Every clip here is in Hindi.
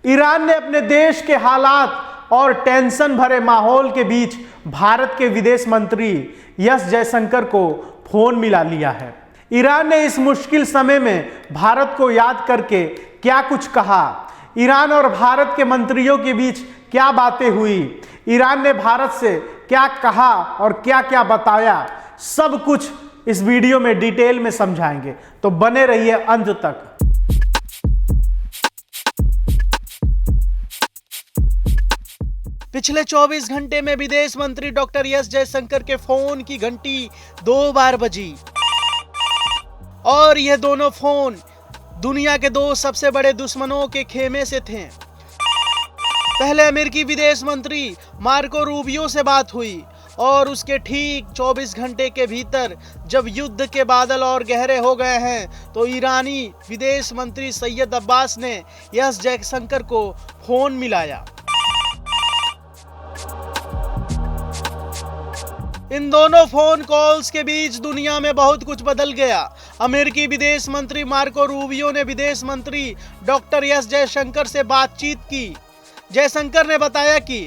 ईरान ने अपने देश के हालात और टेंशन भरे माहौल के बीच भारत के विदेश मंत्री एस जयशंकर को फोन मिला लिया है। ईरान ने इस मुश्किल समय में भारत को याद करके क्या कुछ कहा, ईरान और भारत के मंत्रियों के बीच क्या बातें हुई, ईरान ने भारत से क्या कहा और क्या क्या बताया, सब कुछ इस वीडियो में डिटेल में समझाएंगे, तो बने रहिए अंत तक। पिछले 24 घंटे में विदेश मंत्री डॉक्टर एस जयशंकर के फोन की घंटी 2 बार बजी और यह दोनों फोन दुनिया के 2 सबसे बड़े दुश्मनों के खेमे से थे। पहले अमेरिकी विदेश मंत्री मार्को रूबियो से बात हुई और उसके ठीक 24 घंटे के भीतर जब युद्ध के बादल और गहरे हो गए हैं तो ईरानी विदेश मंत्री सैयद अब्बास ने एस जयशंकर को फोन मिलाया। इन दोनों फोन कॉल्स के बीच दुनिया में बहुत कुछ बदल गया। अमेरिकी विदेश मंत्री मार्को रूबियो ने विदेश मंत्री डॉक्टर एस जयशंकर से बातचीत की। जयशंकर ने बताया कि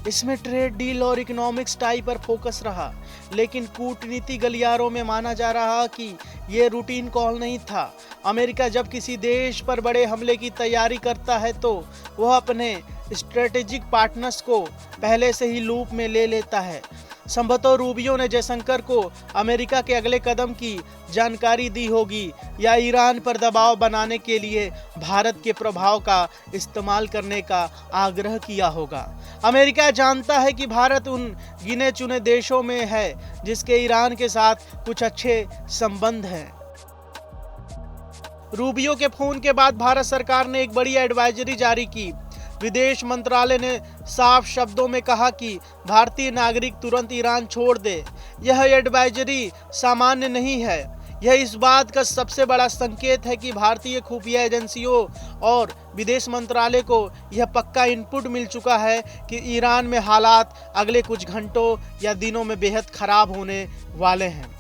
इसमें ट्रेड डील और इकोनॉमिक्स टाई पर फोकस रहा, लेकिन कूटनीति गलियारों में माना जा रहा कि यह रूटीन कॉल नहीं था। अमेरिका जब किसी देश पर बड़े हमले की तैयारी करता है तो वह अपने स्ट्रेटेजिक पार्टनर्स को पहले से ही लूप में ले लेता है। संभवतः रूबियो ने जयशंकर को अमेरिका के अगले कदम की जानकारी दी होगी या ईरान पर दबाव बनाने के लिए भारत के प्रभाव का इस्तेमाल करने का आग्रह किया होगा। अमेरिका जानता है कि भारत उन गिने चुने देशों में है जिसके ईरान के साथ कुछ अच्छे संबंध हैं। रूबियो के फोन के बाद भारत सरकार ने एक बड़ी एडवाइजरी जारी की। विदेश मंत्रालय ने साफ शब्दों में कहा कि भारतीय नागरिक तुरंत ईरान छोड़ दे। यह एडवाइजरी सामान्य नहीं है, यह इस बात का सबसे बड़ा संकेत है कि भारतीय खुफिया एजेंसियों और विदेश मंत्रालय को यह पक्का इनपुट मिल चुका है कि ईरान में हालात अगले कुछ घंटों या दिनों में बेहद खराब होने वाले हैं।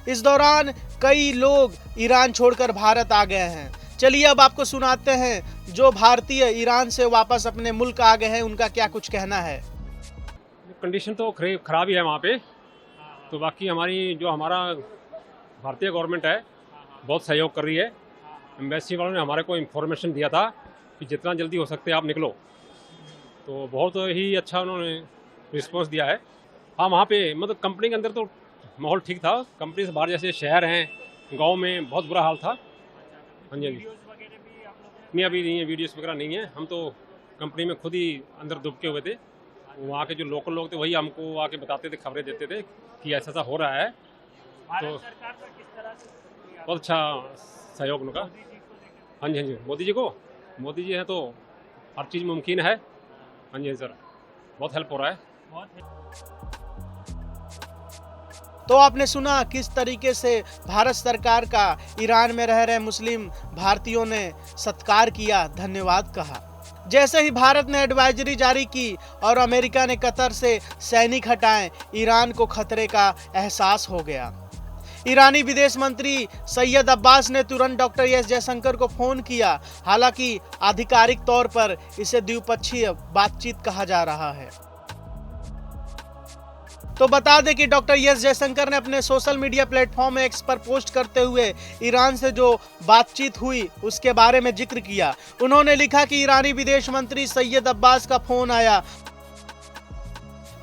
इस दौरान कई लोग ईरान छोड़कर भारत आ गए हैं। चलिए अब आपको सुनाते हैं जो भारतीय ईरान से वापस अपने मुल्क आ गए हैं उनका क्या कुछ कहना है। कंडीशन तो खराब ही है वहाँ पे, तो बाकी हमारा भारतीय गवर्नमेंट है बहुत सहयोग कर रही है। एम्बेसी वालों ने हमारे को इन्फॉर्मेशन दिया था कि जितना जल्दी हो सकते आप निकलो, तो बहुत ही अच्छा उन्होंने रिस्पॉन्स दिया है। हाँ, वहाँ पे मतलब कंपनी के अंदर तो माहौल ठीक था, कंपनी से बाहर जैसे शहर हैं गाँव में बहुत बुरा हाल था। हाँ जी, नहीं अभी नहीं है, वीडियोस वगैरह नहीं है। हम तो कंपनी में खुद ही अंदर दुबके हुए थे। वहाँ के जो लोकल लोग थे वही हमको आके बताते थे, खबरें देते थे कि ऐसा हो रहा है। तो बहुत अच्छा सहयोग उनका। हाँ जी, मोदी जी हैं तो हर चीज़ मुमकिन है। हाँ जी सर, बहुत हेल्प हो रहा है। तो आपने सुना किस तरीके से भारत सरकार का ईरान में रह रहे मुस्लिम भारतीयों ने सत्कार किया, धन्यवाद कहा। जैसे ही भारत ने एडवाइजरी जारी की और अमेरिका ने कतर से सैनिक हटाए, ईरान को खतरे का एहसास हो गया। ईरानी विदेश मंत्री सैयद अब्बास ने तुरंत डॉक्टर एस जयशंकर को फोन किया। हालांकि आधिकारिक तौर पर इसे द्विपक्षीय बातचीत कहा जा रहा है। तो बता दें कि डॉक्टर एस जयशंकर ने अपने सोशल मीडिया प्लेटफॉर्म एक्स पर पोस्ट करते हुए ईरान से जो बातचीत हुई उसके बारे में जिक्र किया। उन्होंने लिखा कि ईरानी विदेश मंत्री सैयद अब्बास का फोन आया,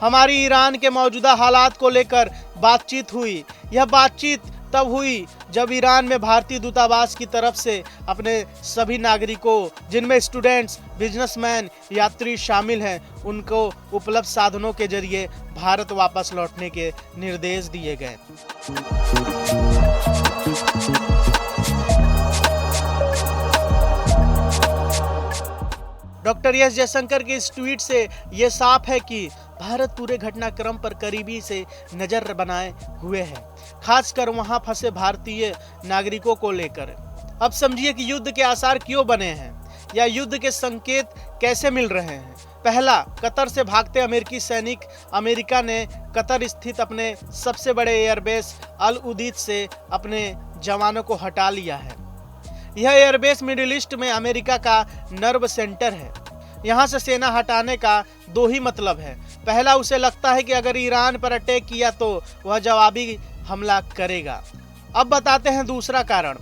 हमारी ईरान के मौजूदा हालात को लेकर बातचीत हुई। यह बातचीत तब हुई जब ईरान में भारतीय दूतावास की तरफ से अपने सभी नागरिकों, जिनमें स्टूडेंट्स, बिजनेसमैन, यात्री शामिल हैं, उनको उपलब्ध साधनों के जरिए भारत वापस लौटने के निर्देश दिए गए। डॉक्टर एस जयशंकर के इस ट्वीट से यह साफ है कि भारत पूरे घटनाक्रम पर करीबी से नजर बनाए हुए है, खासकर वहां फंसे भारतीय नागरिकों को लेकर। अब समझिए कि युद्ध के आसार क्यों बने हैं या युद्ध के संकेत कैसे मिल रहे हैं। पहला, कतर से भागते अमेरिकी सैनिक। अमेरिका ने कतर स्थित अपने सबसे बड़े एयरबेस अल उदीद से अपने जवानों को हटा लिया है। यह एयरबेस मिडिल ईस्ट में अमेरिका का नर्व सेंटर है। यहाँ से सेना हटाने का दो ही मतलब है। पहला, उसे लगता है कि अगर ईरान पर अटैक किया तो वह जवाबी हमला करेगा। अब बताते हैं दूसरा कारण।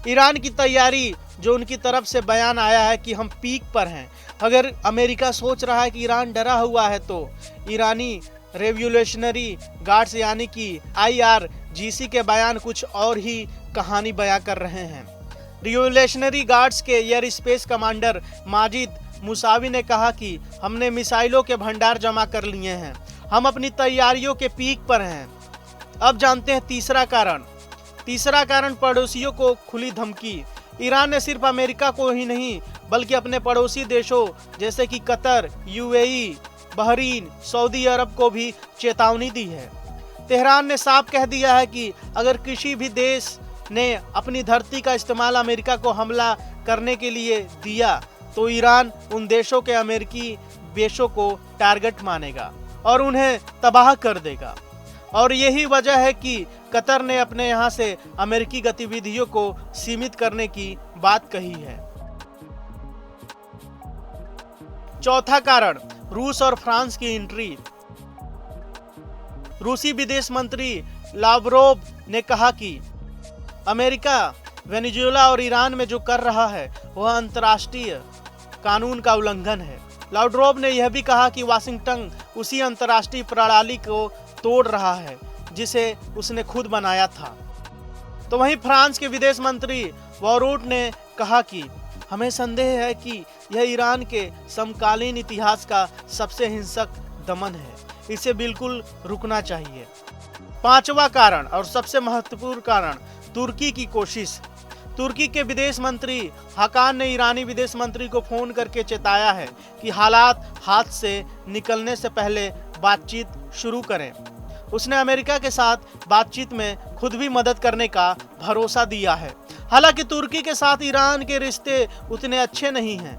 ईरान की तैयारी, जो उनकी तरफ से बयान आया है कि हम पीक पर हैं। अगर अमेरिका सोच रहा है कि ईरान डरा हुआ है तो ईरानी रेवोल्यूशनरी गार्ड्स यानी कि IRGC के बयान कुछ और ही कहानी बयां कर रहे हैं। रिवोल्यूशनरी गार्ड्स के airspace commander Majid Mousavi ने कहा कि हमने मिसाइलों के भंडार जमा कर लिए हैं, हम अपनी तैयारियों के पीक पर हैं। अब जानते हैं तीसरा कारण। तीसरा कारण पड़ोसियों को खुली धमकी। ईरान ने सिर्फ अमेरिका को ही नहीं बल्कि अपने पड़ोसी देशों जैसे कि कतर, UAE, बहरीन, सऊदी अरब को भी चेतावनी दी है। तेहरान ने साफ कह दिया है कि अगर किसी भी देश ने अपनी धरती का इस्तेमाल अमेरिका को हमला करने के लिए दिया तो ईरान उन देशों के अमेरिकी बेशों को टारगेट मानेगा और उन्हें तबाह कर देगा। और यही वजह है कि कतर ने अपने यहाँ से अमेरिकी गतिविधियों को सीमित करने की बात कही है। चौथा कारण, रूस और फ्रांस की एंट्री। रूसी विदेश मंत्री लावरोव ने कहा कि अमेरिका वेनेजुएला और ईरान में जो कर रहा है वह अंतर्राष्ट्रीय कानून का उल्लंघन है। लावरोव ने यह भी कहा कि वाशिंगटन उसी अंतर्राष्ट्रीय प्रणाली को तोड़ रहा है जिसे उसने खुद बनाया था। तो वहीं फ्रांस के विदेश मंत्री वॉरूट ने कहा कि हमें संदेह है कि यह ईरान के समकालीन इतिहास का सबसे हिंसक दमन है, इसे बिल्कुल रुकना चाहिए। पांचवा कारण और सबसे महत्वपूर्ण कारण, तुर्की की कोशिश। तुर्की के विदेश मंत्री हाकान ने ईरानी विदेश मंत्री को फोन करके चेताया है कि हालात हाथ से निकलने से पहले बातचीत शुरू करें। उसने अमेरिका के साथ बातचीत में खुद भी मदद करने का भरोसा दिया है। हालांकि तुर्की के साथ ईरान के रिश्ते उतने अच्छे नहीं हैं।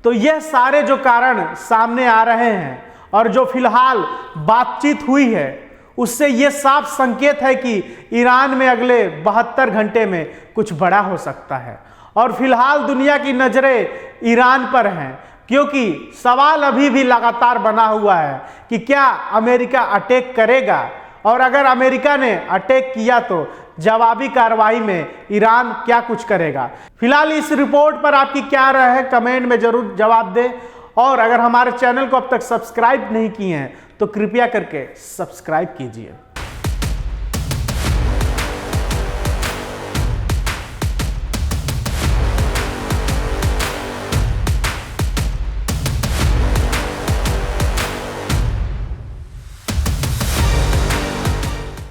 तो यह सारे जो कारण सामने आ रहे हैं और जो फिलहाल बातचीत हुई है उससे यह साफ संकेत है कि ईरान में अगले 72 घंटे में कुछ बड़ा हो सकता है। और फिलहाल दुनिया की नजरें ईरान पर हैं, क्योंकि सवाल अभी भी लगातार बना हुआ है कि क्या अमेरिका अटैक करेगा, और अगर अमेरिका ने अटैक किया तो जवाबी कार्रवाई में ईरान क्या कुछ करेगा। फिलहाल इस रिपोर्ट पर आपकी क्या राय है, कमेंट में जरूर जवाब दें। और अगर हमारे चैनल को अब तक सब्सक्राइब नहीं किए हैं तो कृपया करके सब्सक्राइब कीजिए।